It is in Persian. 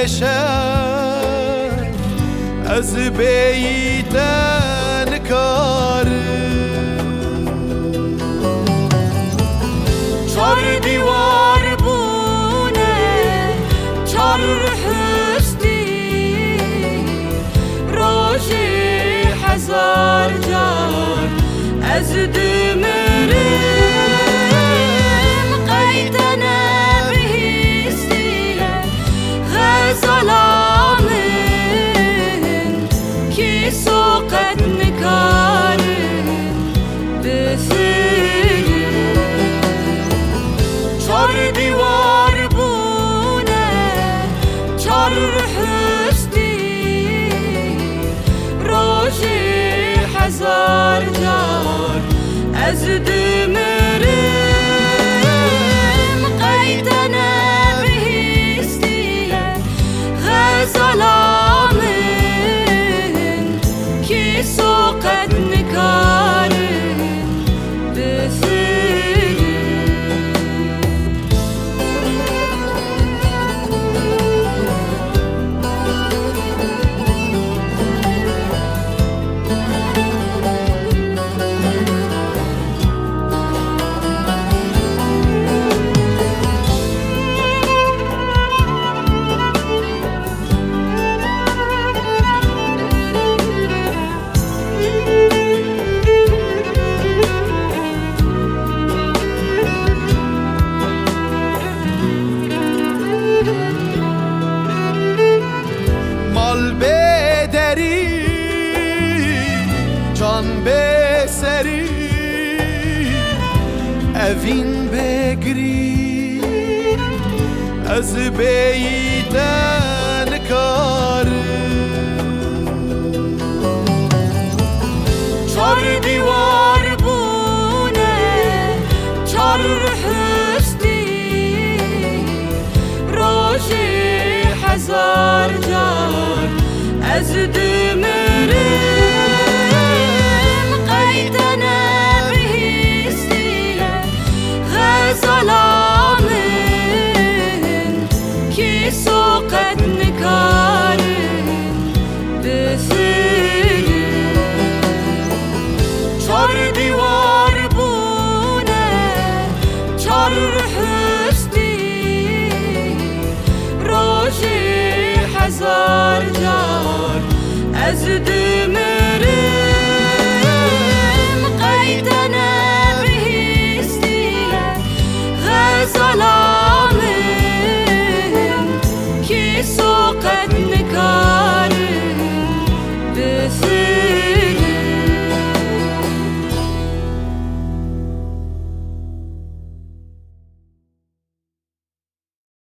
شب از بیتن کار چار دیوار بونه چار هستی روشی هزار جار از دمرم قیدنه بهیستی غزلامن کی سوقت نکارن بفرم چار دیوار بونه چار هستی روشی هزار جار از دمرم قیدنه بهیستی غزلامن کی سوقت نکارن جان بسری اوین بگری از بیتن کار چار دیوار بونه چار هستی روشی هزار جار از دمرم قیدنه بهیستی غزلامن کی سوقت نکارن بفرم چار دیوار بونه چار هستی روشی هزار جار از دمرم قیدنه بهیستی غزلامن کی سوقت